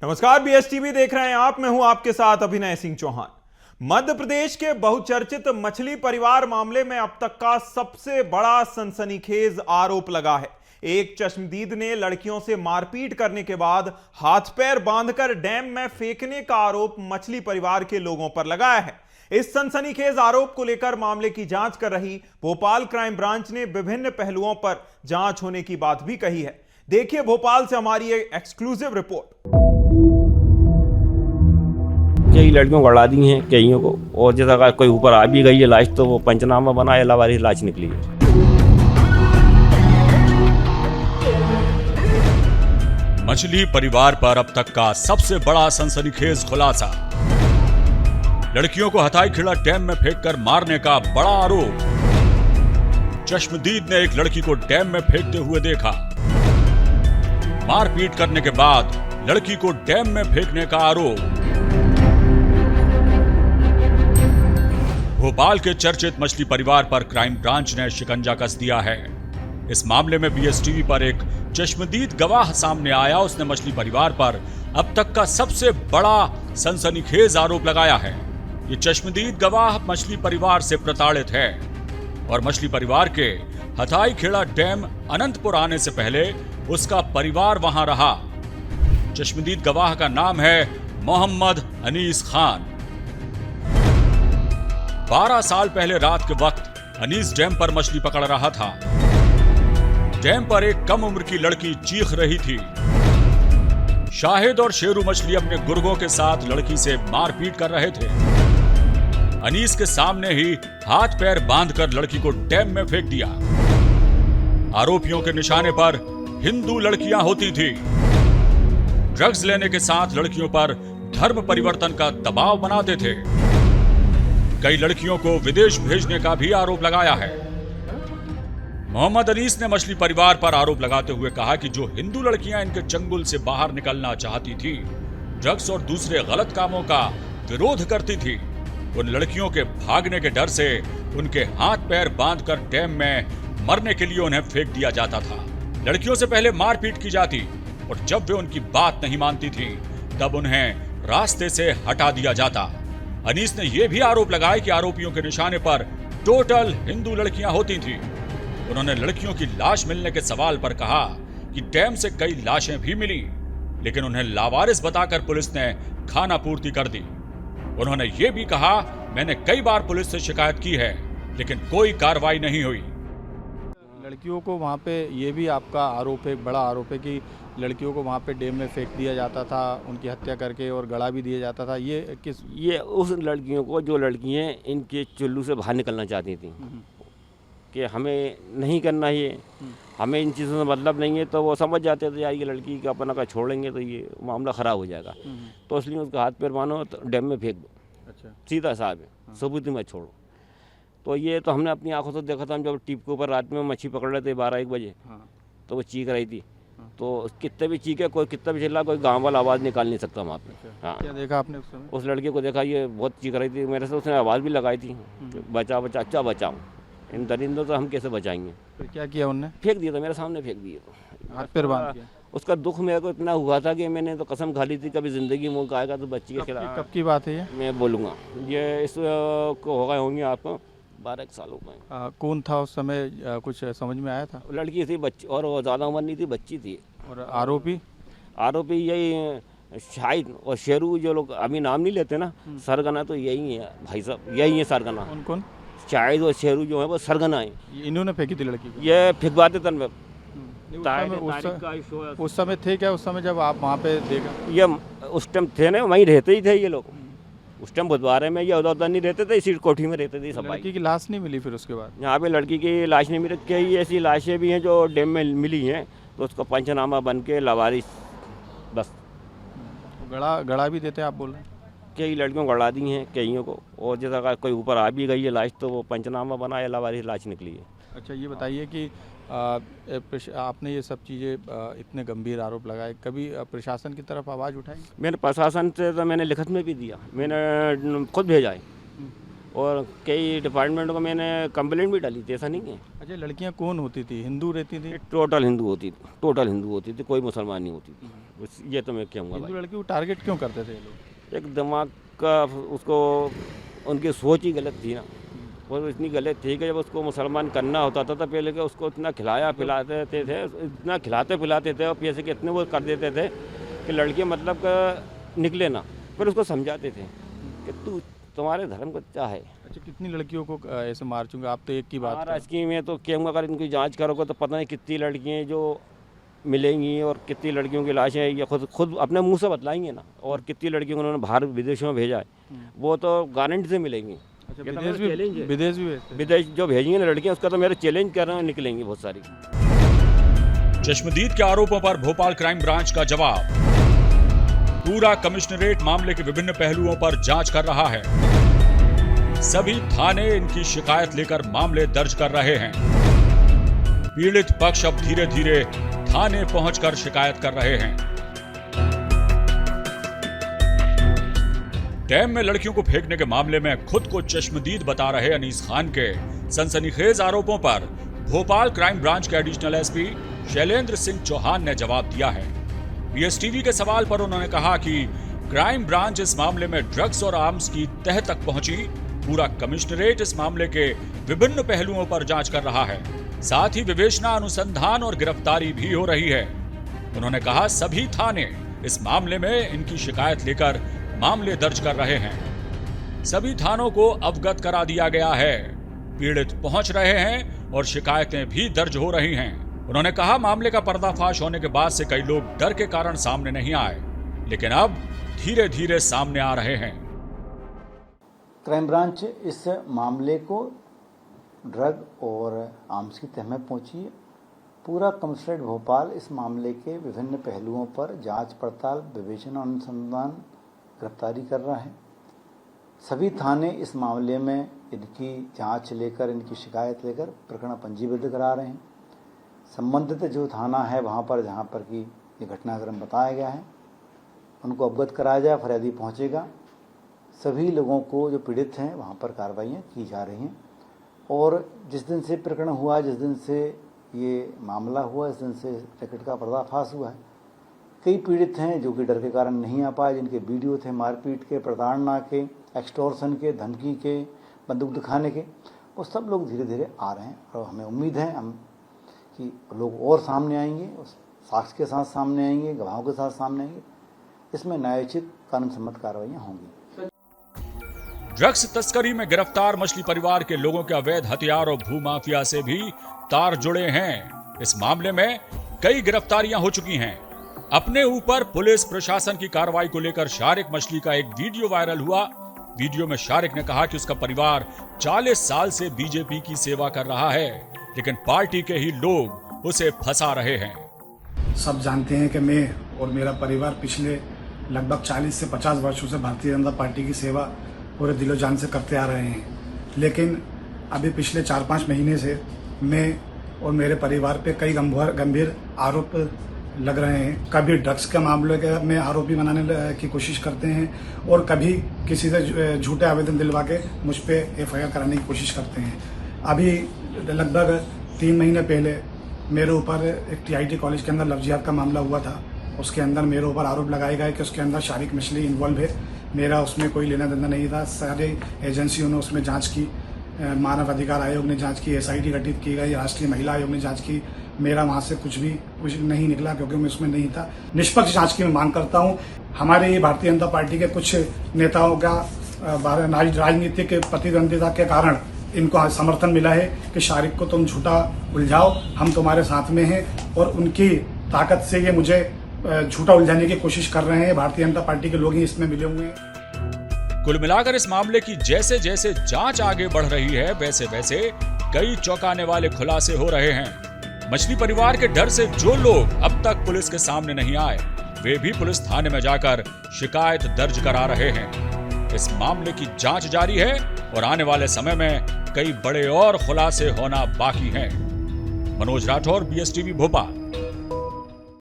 नमस्कार, बीएसटीवी देख रहे हैं आप। मैं हूं आपके साथ अभिनय सिंह चौहान। मध्य प्रदेश के बहुचर्चित मछली परिवार मामले में अब तक का सबसे बड़ा सनसनीखेज आरोप लगा है। एक चश्मदीद ने लड़कियों से मारपीट करने के बाद हाथ पैर बांधकर डैम में फेंकने का आरोप मछली परिवार के लोगों पर लगाया है। इस सनसनीखेज आरोप को लेकर मामले की जांच कर रही भोपाल क्राइम ब्रांच ने विभिन्न पहलुओं पर जांच होने की बात भी कही है। देखिए भोपाल से हमारी एक एक्सक्लूसिव रिपोर्ट। कई लड़कियों को अड़ा दी हैं कईयों को, और जैसा अगर कोई ऊपर आ भी गई है लाश तो वो पंचनामा बनाया, लावारिस लाश निकली है। मछली परिवार पर अब तक का सबसे बड़ा सनसनीखेज खुलासा। लड़कियों को हथाईखेड़ा डैम में फेंककर मारने का बड़ा आरोप। चश्मदीद ने एक लड़की को डैम में फेंकते हुए देखा। मारपीट करने के बाद लड़की को डैम में फेंकने का आरोप। भोपाल के चर्चित मछली परिवार पर क्राइम ब्रांच ने शिकंजा कस दिया है। इस मामले में बीएसटीवी पर एक चश्मदीद गवाह सामने आया। उसने मछली परिवार पर अब तक का सबसे बड़ा सनसनीखेज आरोप लगाया है। ये चश्मदीद गवाह मछली परिवार से प्रताड़ित है और मछली परिवार के हथाईखेड़ा डैम अनंतपुर आने से पहले उसका परिवार वहां रहा। चश्मदीद गवाह का नाम है मोहम्मद अनीस खान। 12 साल पहले रात के वक्त अनीस डैम पर मछली पकड़ रहा था। डैम पर एक कम उम्र की लड़की चीख रही थी। शाहिद और शेरू मछली अपने गुर्गों के साथ लड़की से मारपीट कर रहे थे। अनीस के सामने ही हाथ पैर बांधकर लड़की को डैम में फेंक दिया। आरोपियों के निशाने पर हिंदू लड़कियां होती थी। ड्रग्स लेने के साथ लड़कियों पर धर्म परिवर्तन का दबाव बनाते थे। कई लड़कियों को विदेश भेजने का भी आरोप लगाया है। मोहम्मद अनीस ने मछली परिवार पर आरोप लगाते हुए कहा कि जो हिंदू लड़कियां इनके चंगुल से बाहर निकलना चाहती थी, ड्रग्स और दूसरे गलत कामों का विरोध करती थी, उन लड़कियों के भागने के डर से उनके हाथ पैर बांधकर डैम में मरने के लिए उन्हें फेंक दिया जाता था। लड़कियों से पहले मारपीट की जाती और जब वे उनकी बात नहीं मानती थी तब उन्हें रास्ते से हटा दिया जाता। अनीस ने यह भी आरोप लगाया कि आरोपियों के निशाने पर टोटल हिंदू लड़कियां होती थीं। उन्होंने लड़कियों की लाश मिलने के सवाल पर कहा कि डैम से कई लाशें भी मिली, लेकिन उन्हें लावारिस बताकर पुलिस ने खाना पूर्ति कर दी। उन्होंने ये भी कहा, मैंने कई बार पुलिस से शिकायत की है लेकिन कोई कार्रवाई नहीं हुई। लड़कियों को वहाँ पे ये भी आपका आरोप है, एक बड़ा आरोप है कि लड़कियों को वहाँ पे डैम में फेंक दिया जाता था, उनकी हत्या करके और गड़ा भी दिया जाता था। ये उस लड़कियों को जो लड़कियां इनके चुल्लू से बाहर निकलना चाहती थी कि हमें नहीं करना, ये हमें इन चीज़ों से मतलब नहीं है, तो वो समझ जाते थे यार ये लड़की का अपना का छोड़ेंगे तो ये मामला ख़राब हो जाएगा, तो इसलिए उसका हाथ पैर मानो तो डैम में फेंक दो। अच्छा, सीधा साहब है, सबूत मत छोड़ो। तो ये तो हमने अपनी आंखों से देखा था। हम जब टिप के ऊपर रात में मच्छी पकड़ रहे थे 12-1 बजे, तो वो चीख रही थी। तो कितने भी चीखे, कोई कितना भी चिल्ला, कोई गांव वाला आवाज़ निकाल नहीं सकता वहाँ पे। हाँ, क्या देखा आपने उस समय? उस लड़के को देखा, ये बहुत चीख रही थी मेरे से, उसने आवाज़ भी लगाई थी कि बचा बचा, अच्छा बचाओ, इन दरिंदों से हम कैसे बचाएंगे। फिर क्या किया उनने? फेंक दिया था, मेरे सामने फेंक दिए। तो हाथ पैर बांध दिया। उसका दुख मेरे को इतना हुआ था कि मैंने तो कसम खा ली थी कभी ज़िंदगी में आएगा तो बच्ची के खिलाफ। कब की बात है ये? मैं बोलूँगा ये इस को हो गए होंगे आपको 12 साल हो गए। कौन था उस समय, कुछ समझ में आया था? लड़की थी, बच्ची, और वो ज़्यादा उम्र नहीं थी, बच्ची थी। और आरोपी यही शाहिद और शेरू, जो लोग अभी नाम नहीं लेते ना, सरगना तो यही है भाई साहब, यही है सरगना। कौन कौन? शाहिद और शेरू जो है वो सरगना है। इन्होंने फेंकी थी लड़की को? ये फिकवाते तन में उस समय थे क्या? उस समय जब आप वहाँ पे देखा? ये उस टाइम थे ना, वहीं रहते ही थे ये लोग। उस टाइम बुधवारे में ये उधर नहीं रहते थे, इसी कोठी में रहते थे सब। लड़की की लाश नहीं मिली फिर उसके बाद? यहाँ पे लड़की की लाश नहीं मिली। कई ऐसी लाशें भी हैं जो डैम में मिली हैं, तो उसका पंचनामा बन के लावारिस बस। गड़ा भी देते आप बोल रहे हैं? कई लड़कियों को गड़ा दी हैं कईयों को, और जैसा अगर कोई ऊपर आ भी गई है लाश तो वो पंचनामा बनाया, लावारिस लाश निकली है। अच्छा, ये बताइए कि आपने ये सब चीज़ें इतने गंभीर आरोप लगाए, कभी प्रशासन की तरफ आवाज़ उठाई? मैंने प्रशासन से तो मैंने लिखित में भी दिया, मैंने खुद भेजा है, और कई डिपार्टमेंटों को मैंने कंप्लेंट भी डाली थी, ऐसा नहीं है। अच्छा, लड़कियाँ कौन होती थी? हिंदू रहती थी? टोटल हिंदू होती थी, कोई मुसलमान नहीं होती थी। बस ये तो मैं कहूँगा हिंदू भाई। लड़की को टारगेट क्यों करते थे ये लोग? एक दिमाग का उसको, उनकी सोच ही गलत थी ना। और इतनी गलत थी कि जब उसको मुसलमान करना होता था तो पहले के उसको इतना पिलाते थे और पैसे के इतने वो कर देते थे कि लड़के मतलब निकले ना। फिर उसको समझाते थे कि तुम्हारे धर्म को क्या है। अच्छा, कितनी लड़कियों को ऐसे मार चुके? आप तो एक की बात हमारा स्कीम में तो कहूँगा अगर इनकी जांच करोगे तो पता नहीं कितनी लड़कियाँ जो मिलेंगी और कितनी लड़कियों की लाशें ये खुद अपने मुंह से बतलाएंगे ना। और कितनी लड़कियों को उन्होंने बाहर विदेशों में भेजा है, वो तो गारंटी से मिलेंगी। अच्छा, ये तो विदेश मेरा challenge भी है। विदेश भी भेजते हैं? विदेश जो भेजेंगे ना लड़कियाँ, उसका तो मेरा चैलेंज कर रहे हैं, निकलेंगी बहुत सारी। चश्मदीद के आरोपों पर भोपाल क्राइम ब्रांच का जवाब। पूरा कमिश्नरेट मामले के विभिन्न पहलुओं पर जांच कर रहा है। सभी थाने इनकी शिकायत लेकर मामले दर्ज कर रहे हैं। पीड़ित पक्ष अब धीरे धीरे थाने पहुंचकर शिकायत कर रहे हैं। डैम में लड़कियों को फेंकने के मामले में खुद को चश्मदीद बता रहे अनीस खान के सनसनीखेज आरोपों पर भोपाल क्राइम ब्रांच के एडिशनल एसपी शैलेंद्र सिंह चौहान ने जवाब दिया है। बीएसटीवी के सवाल पर उन्होंने कहा कि क्राइम ब्रांच इस मामले में ड्रग्स और आर्म्स की तह तक पहुंची। पूरा कमिश्नरेट इस मामले के विभिन्न पहलुओं पर जांच कर रहा है। साथ ही विवेचना, अनुसंधान और गिरफ्तारी भी हो रही है। उन्होंने कहा सभी थाने इस मामले में इनकी शिकायत लेकर मामले दर्ज कर रहे हैं। सभी थानों को अवगत करा दिया गया है। पीड़ित पहुंच रहे हैं और शिकायतें भी दर्ज हो रही हैं। उन्होंने कहा मामले का पर्दाफाश होने के बाद से कई लोग डर के कारण सामने नहीं आए, लेकिन अब धीरे धीरे सामने आ रहे हैं। क्राइम ब्रांच इस मामले को ड्रग और आर्म्स की तह में पहुंची है। पूरा कमिश्नरेट भोपाल इस मामले के विभिन्न पहलुओं पर जांच पड़ताल, विवेचना, अनुसंधान, गिरफ्तारी कर रहा है। सभी थाने इस मामले में इनकी जांच लेकर, इनकी शिकायत लेकर प्रकरण पंजीबद्ध करा रहे हैं। संबंधित जो थाना है वहाँ पर जहाँ पर कि ये घटनाक्रम बताया गया है उनको अवगत कराया जाए, फरियादी पहुँचेगा। सभी लोगों को जो पीड़ित हैं वहाँ पर कार्रवाइयाँ की जा रही हैं। और जिस दिन से प्रकरण हुआ, जिस दिन से ये मामला हुआ, इस दिन से रैकेट का पर्दाफाश हुआ है। कई पीड़ित हैं जो कि डर के कारण नहीं आ पाए, जिनके वीडियो थे मारपीट के, प्रताड़ना के, एक्सटॉर्शन के, धमकी के, बंदूक दिखाने के, वो सब लोग धीरे धीरे आ रहे हैं। और हमें उम्मीद है कि लोग और सामने आएंगे, साक्ष्य के साथ सामने आएंगे, गवाहों के साथ सामने आएंगे। इसमें न्यायोचित कानून सम्मत कार्रवाइयाँ होंगी। ड्रग्स तस्करी में गिरफ्तार मछली परिवार के लोगों के अवैध हथियार और भूमाफिया से भी तार जुड़े हैं। इस मामले में कई गिरफ्तारियां हो चुकी हैं। अपने ऊपर पुलिस प्रशासन की कार्रवाई को लेकर शारिक मछली का एक वीडियो वायरल हुआ। वीडियो में शारिक ने कहा कि उसका परिवार 40 साल से बीजेपी की सेवा कर रहा है, लेकिन पार्टी के ही लोग उसे फंसा रहे हैं। सब जानते हैं कि मैं और मेरा परिवार पिछले लगभग 40 से 50 वर्षों से भारतीय जनता पार्टी की सेवा पूरे दिलो जान से करते आ रहे हैं। लेकिन अभी पिछले 4-5 महीने से मैं और मेरे परिवार पे कई गंभीर आरोप लग रहे हैं। कभी ड्रग्स के मामले में आरोपी बनाने की कोशिश करते हैं और कभी किसी से झूठे आवेदन दिलवा के मुझ पे FIR कराने की कोशिश करते हैं। अभी लगभग 3 महीने पहले मेरे ऊपर एक TIT कॉलेज के अंदर लव जिहाद का मामला हुआ था। उसके अंदर मेरे ऊपर आरोप लगाए गए कि उसके अंदर शारिक मछली इन्वॉल्व है। मेरा उसमें कोई लेना देना नहीं था। सारे एजेंसियों ने उसमें जांच की, मानव अधिकार आयोग ने जांच की, SIT गठित की गई, राष्ट्रीय महिला आयोग ने जांच की। मेरा वहाँ से कुछ नहीं निकला क्योंकि मैं उसमें नहीं था। निष्पक्ष जांच की मैं मांग करता हूँ। हमारे भारतीय जनता पार्टी के कुछ नेताओं का राजनीतिक प्रतिद्वंदिता के कारण इनको समर्थन मिला है कि शारिक को तुम झूठा उलझाओ, हम तुम्हारे साथ में हैं। और उनकी ताकत से ये मुझे झूठा उलझाने की कोशिश कर रहे हैं। भारतीय जनता पार्टी के लोग ही इसमें मिले हुए हैं। कुल मिलाकर इस मामले की जैसे जैसे जांच आगे बढ़ रही है, वैसे वैसे कई चौंकाने वाले खुलासे हो रहे हैं। मछली परिवार के डर से जो लोग अब तक पुलिस के सामने नहीं आए, वे भी पुलिस थाने में जाकर शिकायत दर्ज करा रहे हैं। इस मामले की जांच जारी है और आने वाले समय में कई बड़े और खुलासे होना बाकी हैं। मनोज राठौर, BSTV भोपाल।